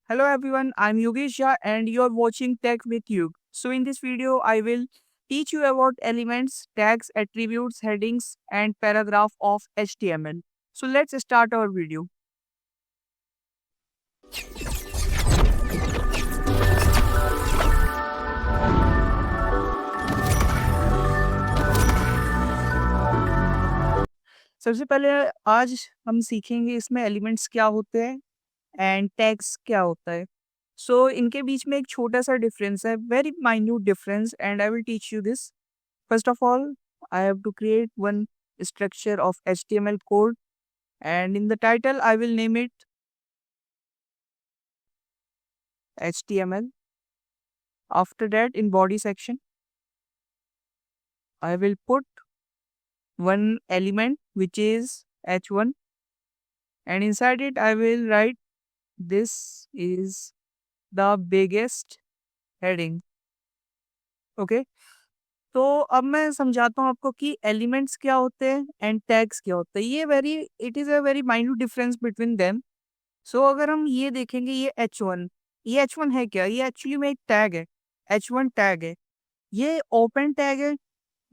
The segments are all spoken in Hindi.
Hello everyone, I'm Yogesh Jha and you're watching Tech with Yug. So in this video, I will teach you about elements, tags, attributes, headings and paragraph of HTML. So let's start our video. सबसे पहले आज हम सीखेंगे इसमें एलिमेंट्स क्या होते हैं एंड टैग्स क्या होता है. सो इनके बीच में एक छोटा सा डिफरेंस है, very minute difference, and I will teach you this. First of all, I have to create one structure of HTML code, and in the title I will name it HTML. After that, in body section, I will put one element which is h1, and inside it I will write this is the biggest heading. Okay. तो अब मैं समझाता हूँ आपको कि एलिमेंट्स क्या होते हैं एंड टैग्स क्या होते हैं. It is a very minute difference between them. So अगर हम ये देखेंगे, ये एच वन है क्या? ये एक्चुअली में एक टैग है. H1 टैग है. ये ओपन टैग है,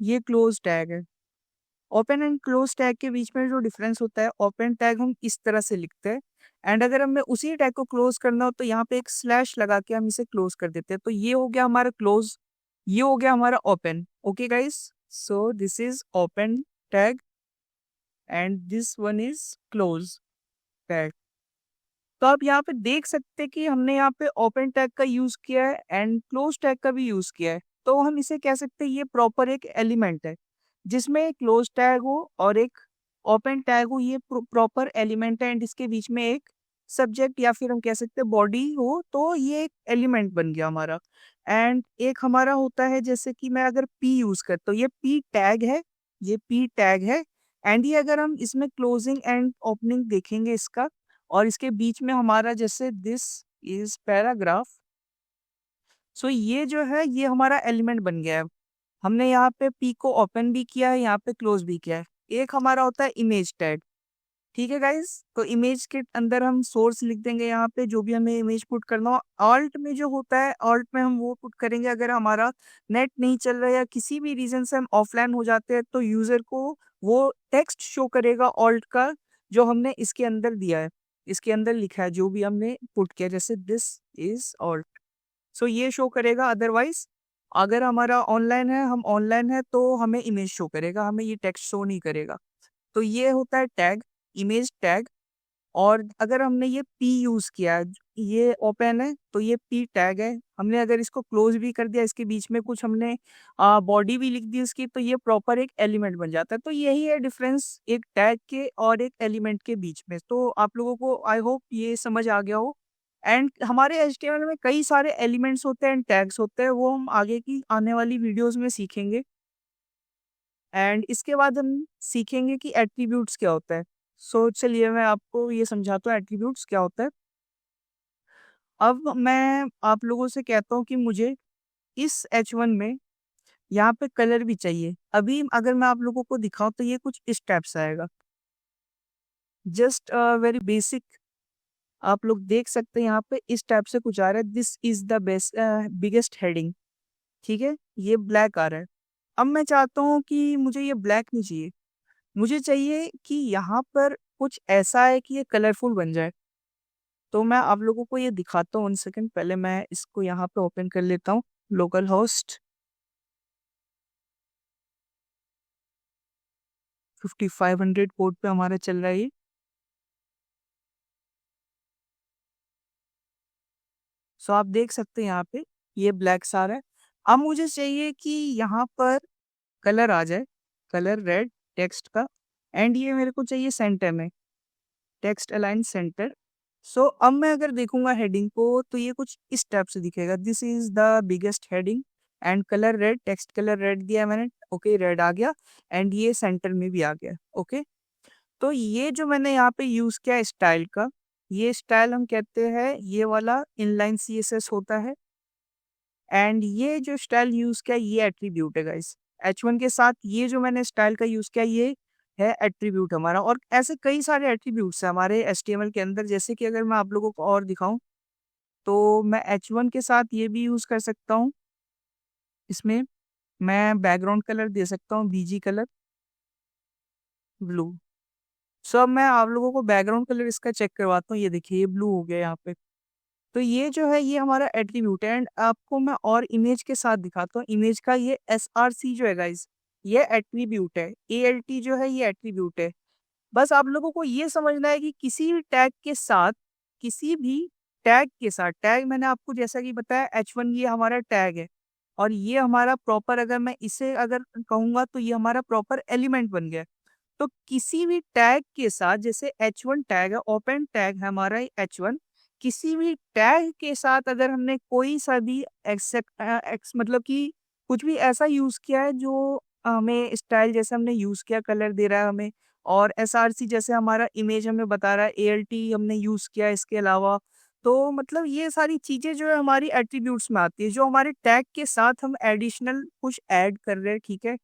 ये क्लोज टैग है. ओपन एंड क्लोज टैग के बीच में जो डिफरेंस होता है, ओपन टैग हम इस तरह से लिखते हैं, एंड अगर हमें उसी टैग को क्लोज करना हो तो यहाँ पे एक स्लैश लगा के हम इसे क्लोज कर देते हैं. तो ये हो गया हमारा क्लोज, ये हो गया हमारा open. Okay guys, so this is open tag and this one is close tag. तो आप यहाँ पे देख सकते हैं कि हमने यहाँ पे ओपन टैग का यूज किया है एंड क्लोज टैग का भी यूज किया है. तो हम इसे कह सकते हैं ये प्रॉपर एक एलिमेंट है जिसमें एक क्लोज टैग हो और एक ओपन टैग हो. ये प्रॉपर एलिमेंट है एंड इसके बीच में एक सब्जेक्ट या फिर हम कह सकते हैं बॉडी हो, तो ये एक एलिमेंट बन गया हमारा. एंड एक हमारा होता है, जैसे कि मैं अगर पी यूज करता हूँ, ये पी टैग है, ये पी टैग है. एंड ये अगर हम इसमें क्लोजिंग एंड ओपनिंग देखेंगे इसका, और इसके बीच में हमारा जैसे दिस इज पैराग्राफ, सो ये जो है ये हमारा एलिमेंट बन गया है. हमने यहाँ पे पी को ओपन भी किया है, यहाँ पे क्लोज भी किया है. एक हमारा होता है इमेज टैग. ठीक है गाइस, तो इमेज के अंदर हम सोर्स लिख देंगे, यहाँ पे जो भी हमें इमेज पुट करना हो. ऑल्ट में जो होता है, ऑल्ट में हम वो पुट करेंगे अगर हमारा नेट नहीं चल रहा है या किसी भी रीजन से हम ऑफलाइन हो जाते हैं, तो यूजर को वो टेक्स्ट शो करेगा ऑल्ट का, जो हमने इसके अंदर दिया है, इसके अंदर लिखा है, जो भी हमने पुट किया, जैसे दिस इज ऑल्ट. सो ये शो करेगा. अदरवाइज अगर हमारा ऑनलाइन है, हम ऑनलाइन है, तो हमें इमेज शो करेगा, हमें ये टेक्स्ट शो नहीं करेगा. तो ये होता है टैग, इमेज टैग. और अगर हमने ये पी यूज किया, ये ओपन है तो ये पी टैग है. हमने अगर इसको क्लोज भी कर दिया, इसके बीच में कुछ हमने बॉडी भी लिख दी इसकी, तो ये प्रॉपर एक एलिमेंट बन जाता है. तो यही है डिफरेंस एक टैग के और एक एलिमेंट के बीच में. तो आप लोगों को आई होप ये समझ आ गया हो. एंड हमारे HTML में कई सारे एलिमेंट्स होते हैं एंड टैग्स होते हैं, वो हम आगे की आने वाली वीडियोस में सीखेंगे. एंड इसके बाद हम सीखेंगे कि एट्रीब्यूट्स क्या होता है. सो चलिए मैं आपको ये समझाता हूँ एट्रीब्यूट्स क्या होता है. अब मैं आप लोगों से कहता हूँ कि मुझे इस H1 में यहाँ पे कलर भी चाहिए. अभी अगर मैं आप लोगों को दिखाऊं तो ये कुछ इस टाइप से आएगा, जस्ट वेरी बेसिक. आप लोग देख सकते हैं यहाँ पे इस टाइप से कुछ आ रहा है, this is the best biggest heading. ठीक है, ये ब्लैक आ रहा है. अब मैं चाहता हूँ कि मुझे ये ब्लैक नहीं चाहिए, मुझे चाहिए कि यहाँ पर कुछ ऐसा है कि ये कलरफुल बन जाए. तो मैं आप लोगों को ये दिखाता हूँ. 1 सेकंड, पहले मैं इसको यहाँ पे ओपन कर लेता हूँ. लोकल होस्ट 5500 पोर्ट पे हमारा चल रहा है ये. सो आप देख सकते हैं यहाँ पे ये ब्लैक सा आ रहा है. अब मुझे चाहिए कि यहाँ पर कलर आ जाए, कलर रेड टेक्स्ट का, एंड ये मेरे को चाहिए सेंटर में, टेक्स्ट अलाइन सेंटर. सो अब मैं अगर देखूंगा हेडिंग को तो ये कुछ इस टाइप से दिखेगा, this is the biggest heading and colour red, text colour red दिया मैंने. ओके, रेड आ गया एंड ये सेंटर में भी आ गया. ओके, तो ये जो मैंने यहाँ पे यूज किया स्टाइल का, ये स्टाइल हम कहते हैं ये वाला इनलाइन CSS होता है. एंड ये जो स्टाइल यूज किया ये एट्रीब्यूट है गाइस. H1 के साथ ये जो मैंने स्टाइल का यूज किया ये है एट्रीब्यूट हमारा. और ऐसे कई सारे एट्रीब्यूट्स हैं हमारे HTML के अंदर, जैसे कि अगर मैं आप लोगों को और दिखाऊं, तो मैं H1 के साथ ये भी यूज़ कर सकता हूँ। इसमें मैं बैकग्राउंड कलर दे सकता हूँ बीजी कलर ब्लू। सो अब मैं आप लोगों को बैकग्राउंड कलर इसका चेक करवाता हूँ। ये देखिए ये ब्लू हो गया यहाँ पे। तो ये जो है ये हमारा एट्रीब्यूट है एंड आपको मैं और इमेज के साथ दिखाता हूँ। इमेज का ये SRC जो है गाइस, ये एट्रीब्यूट है। ALT जो है ये एट्रीब्यूट है। बस आप लोगों को ये समझना है कि किसी भी टैग के साथ, किसी भी टैग के साथ, टैग मैंने आपको जैसा कि बताया H1 ये हमारा टैग है और ये हमारा प्रॉपर, अगर मैं इसे अगर कहूंगा तो ये हमारा प्रॉपर एलिमेंट बन गया। तो किसी भी टैग के साथ, जैसे H1 टैग है, ओपन टैग है हमारा H1, किसी भी टैग के साथ अगर हमने कोई सा भी मतलब कि कुछ भी ऐसा यूज किया है जो हमें स्टाइल जैसे हमने यूज किया, कलर दे रहा है हमें, और SRC जैसे हमारा इमेज हमें बता रहा है, ALT हमने यूज किया है इसके अलावा, तो मतलब ये सारी चीजें जो है हमारी एट्रीब्यूट्स में आती है, जो हमारे टैग के साथ हम एडिशनल कुछ ऐड कर रहे हैं, ठीक है।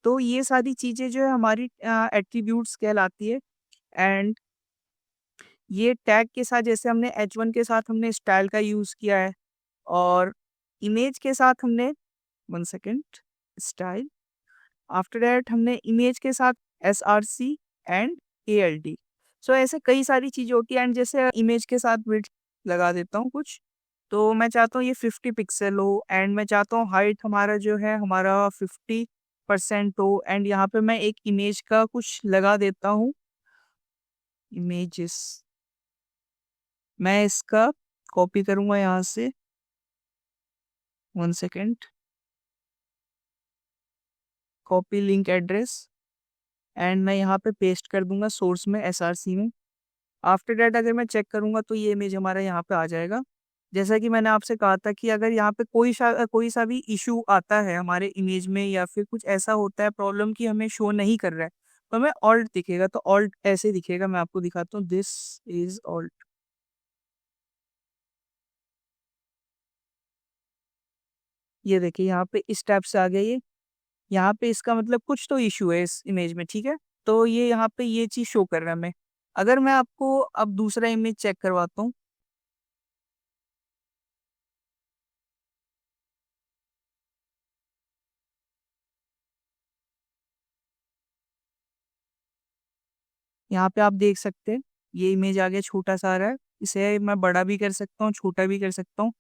तो ये सारी चीजें जो है हमारी एट्रीब्यूट्स कहलाती है। एंड ये टैग के साथ जैसे हमने H1 के साथ हमने स्टाइल का यूज किया है, और इमेज के साथ हमने, one second, style, after that हमने इमेज के साथ SRC एंड ALT। सो ऐसे कई सारी चीजें होती है। एंड जैसे इमेज के साथ विड्थ लगा देता हूँ कुछ, तो मैं चाहता हूँ ये 50 पिक्सल हो, एंड मैं चाहता हूँ हाइट हमारा जो है हमारा 50% हो। एंड यहाँ पे मैं एक इमेज का कुछ लगा देता हूँ, इमेजेस, मैं इसका कॉपी करूंगा यहाँ से, one second, copy link address, and मैं यहाँ पे पेस्ट कर दूंगा सोर्स में, SRC में। आफ्टर दैट अगर मैं चेक करूंगा तो ये इमेज हमारा यहाँ पे आ जाएगा। जैसा कि मैंने आपसे कहा था कि अगर यहाँ पे कोई सा भी इशू आता है हमारे इमेज में, या फिर कुछ ऐसा होता है प्रॉब्लम कि हमें शो नहीं कर रहा है, तो हमें ऑल्ट दिखेगा। तो ऑल्ट ऐसे दिखेगा, मैं आपको दिखाता हूँ, दिस इज ऑल्ट। ये देखिए यहाँ पे इस टाइप से आ गया ये। यहाँ पे इसका मतलब कुछ तो इशू है इस इमेज में, ठीक है। तो ये यहाँ पे ये चीज शो कर रहा है हमें। अगर मैं आपको अब दूसरा इमेज चेक करवाता हूँ, यहाँ पे आप देख सकते हैं ये इमेज आगे छोटा सा आ रहा है। इसे मैं बड़ा भी कर सकता हूँ, छोटा भी कर सकता हूँ।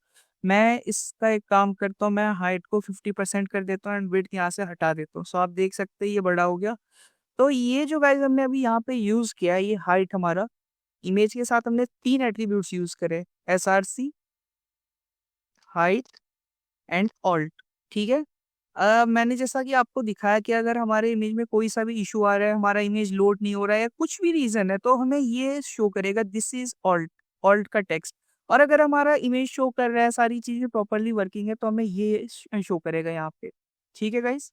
मैं इसका एक काम करता हूँ, मैं हाइट को 50% कर देता हूँ एंड विड्थ यहाँ से हटा देता हूँ। सो आप देख सकते हैं ये बड़ा हो गया। तो ये जो गाइज हमने अभी यहाँ पे यूज किया है, ये हाइट हमारा, इमेज के साथ हमने तीन एट्रीब्यूट्स यूज करे, SRC, हाइट एंड ऑल्ट, ठीक है। मैंने जैसा कि आपको दिखाया कि अगर हमारे इमेज में कोई सा भी इशू आ रहा है, हमारा इमेज लोड नहीं हो रहा है या कुछ भी रीजन है, तो हमें ये शो करेगा, दिस इज ऑल्ट, ऑल्ट का टेक्स्ट। और अगर हमारा इमेज शो कर रहा है, सारी चीजें प्रॉपरली वर्किंग है, तो हमें ये शो करेगा यहाँ पे, ठीक है गाइस।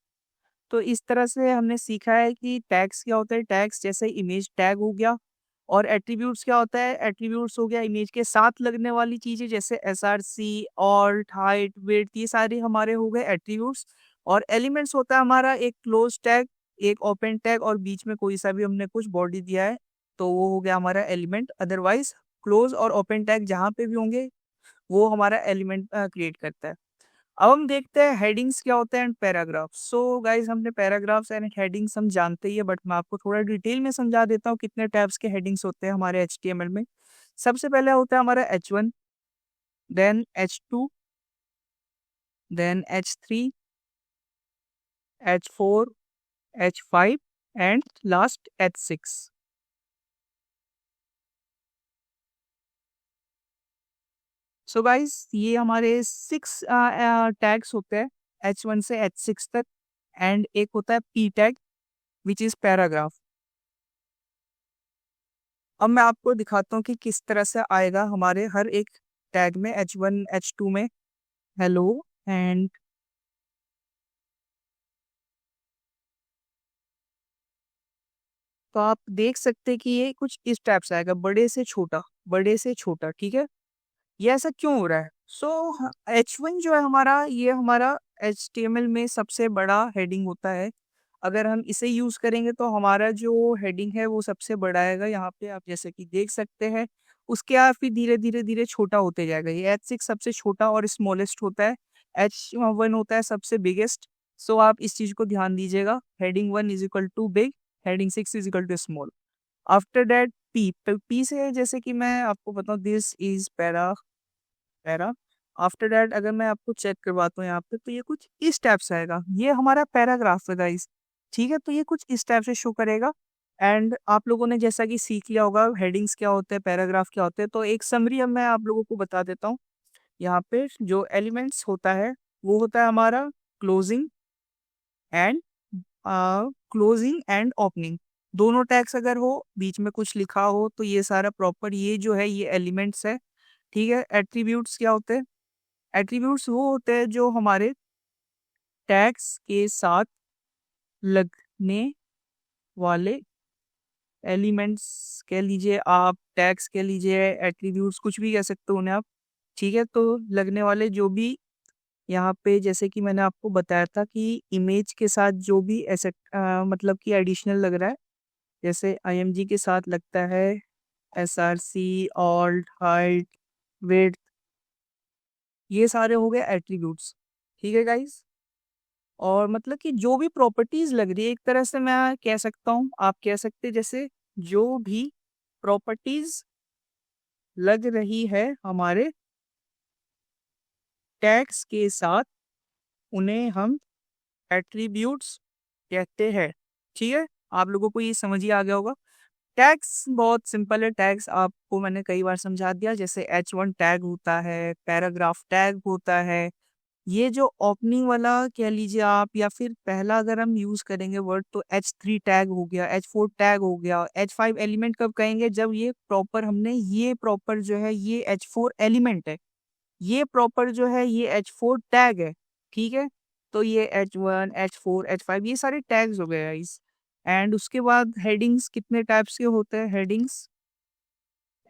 तो इस तरह से हमने सीखा है कि टैग्स क्या होता है। टैग्स जैसे इमेज टैग हो गया, और एट्रीब्यूट्स क्या होता है, एट्रीब्यूट्स हो गया इमेज के साथ लगने वाली चीजें, जैसे SRC, ऑल्ट, हाइट, विड्थ, ये सारे हमारे हो गए एट्रीब्यूट्स। और एलिमेंट्स होता है हमारा एक क्लोज टैग, एक ओपन टैग, और बीच में कोई सा भी हमने कुछ बॉडी दिया है, तो वो हो गया हमारा एलिमेंट। अदरवाइज क्लोज और ओपन टैग जहाँ पे भी होंगे वो हमारा एलिमेंट क्रिएट करता है। अब हम देखते हैं हेडिंग्स क्या होते हैं एंड पैराग्राफ्स। सो गाइज हमने पैराग्राफ्स एंड हेडिंग्स हम जानते ही है, बट मैं आपको थोड़ा डिटेल में समझा देता हूँ कितने टाइप्स के हेडिंग्स होते हैं हमारे HTML में। सबसे पहले होता है हमारा H1, then H2, then H3, H4, H5 and last H6। So guys ये हमारे 6 टैग्स होते हैं, H1 से H6 तक। एंड एक होता है P tag which is paragraph. अब मैं आपको दिखाता हूँ कि किस तरह से आएगा हमारे हर एक टैग में, H1 H2 में हेलो एंड, तो आप देख सकते हैं कि ये कुछ इस टाइप से आएगा, बड़े से छोटा, बड़े से छोटा, ठीक है। ये ऐसा क्यों हो रहा है? सो H1 जो है हमारा, ये हमारा HTML में सबसे बड़ा हेडिंग होता है। अगर हम इसे यूज करेंगे तो हमारा जो हेडिंग है वो सबसे बड़ा आएगा। यहाँ पे आप जैसे कि देख सकते हैं, उसके बाद फिर धीरे धीरे धीरे छोटा होते जाएगा। ये H6 सबसे छोटा और स्मॉलेस्ट होता है, H1 होता है सबसे बिगेस्ट। सो आप इस चीज को ध्यान दीजिएगा, heading 1 is equal to big, heading 6 is equal to small. After that P से जैसे कि मैं आपको बताऊं, this is para. After that अगर मैं आपको चेक करवाता हूँ यहाँ पे, तो ये कुछ इस टाइप से आएगा, ये हमारा पैराग्राफ है गाइस। ठीक है, तो ये कुछ इस टाइप से शो करेगा। एंड आप लोगों ने जैसा कि सीख लिया होगा हेडिंग्स क्या होते हैं, पैराग्राफ क्या होते हैं, तो एक समरी अब मैं आप लोगों को बता देता हूँ। यहाँ पे जो एलिमेंट्स होता है वो होता है हमारा closing and closing and opening. दोनों टैग्स अगर हो, बीच में कुछ लिखा हो, तो ये सारा प्रॉपर ये जो है ये एलिमेंट्स है। ठीक है, एट्रीब्यूट्स क्या होते हैं? एट्रीब्यूट्स वो होते हैं जो हमारे टैग्स के साथ लगने वाले एलिमेंट्स कह लीजिए, आप टैग्स कह लीजिए, एट्रीब्यूट्स कुछ भी कह सकते हो उन्हें आप। ठीक है, तो लगने वाले जो भी यहाँ पे, जैसे कि मैंने आपको बताया था कि इमेज के साथ जो भी ऐसे मतलब कि एडिशनल लग रहा है, जैसे IMG के साथ लगता है SRC, ऑल्ट, हाइट, वेट, ये सारे हो गए एट्रीब्यूट्स। ठीक है गाइस, और मतलब कि जो भी प्रॉपर्टीज लग रही है, एक तरह से मैं कह सकता हूँ, आप कह सकते हैं जैसे जो भी प्रॉपर्टीज लग रही है हमारे टैग्स के साथ, उन्हें हम एट्रीब्यूट्स कहते हैं। ठीक है, आप लोगों को ये समझ ही आ गया होगा। टैग्स बहुत सिंपल है, टैग्स आपको मैंने कई बार समझा दिया। जैसे H1 टैग होता है, पैराग्राफ टैग होता है, ये जो ओपनिंग वाला कह लीजिए आप, या फिर पहला अगर हम यूज करेंगे वर्ड तो H3 टैग हो गया, H4 टैग हो गया। H5 एलिमेंट कब कहेंगे? जब ये प्रॉपर हमने ये प्रॉपर जो है ये H4 एलिमेंट है, ये प्रॉपर जो है ये H4 टैग है। ठीक है, तो ये H1, H4, H5 ये सारे टैग्स हो गए गाइस। एंड उसके बाद हेडिंग्स कितने टाइप्स के होते हैं? Headings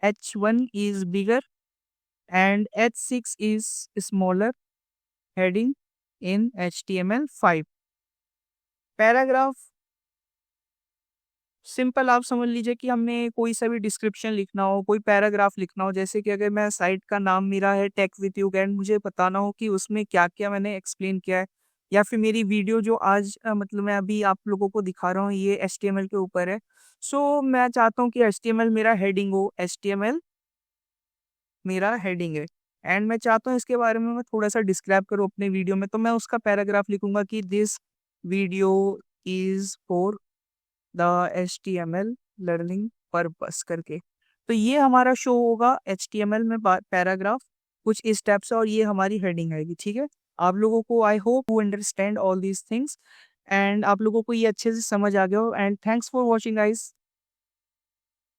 H1 is bigger and H6 is smaller heading in HTML5। Paragraph simple आप समझ लीजिए कि हमने कोई सा भी डिस्क्रिप्शन लिखना हो, कोई पैराग्राफ लिखना हो, जैसे कि अगर मैं साइट का नाम मेरा है टेक विद यू एंड मुझे बताना हो कि उसमें क्या क्या मैंने एक्सप्लेन किया है, या फिर मेरी वीडियो जो आज मतलब मैं अभी आप लोगों को दिखा रहा हूँ ये HTML के ऊपर है। सो मैं चाहता हूँ कि HTML मेरा हेडिंग हो, HTML मेरा हेडिंग है, एंड मैं चाहता हूँ इसके बारे में मैं थोड़ा सा डिस्क्राइब करूँ अपने वीडियो में, तो मैं उसका पैराग्राफ लिखूंगा कि this video is for the HTML learning purpose करके। तो ये हमारा शो होगा HTML में पैराग्राफ कुछ इस टाइप से, और ये हमारी हेडिंग आएगी। ठीक है, आप लोगों को I hope you understand all these things, and आप लोगों को ये अच्छे से समझ आ गया हो। And thanks for watching guys.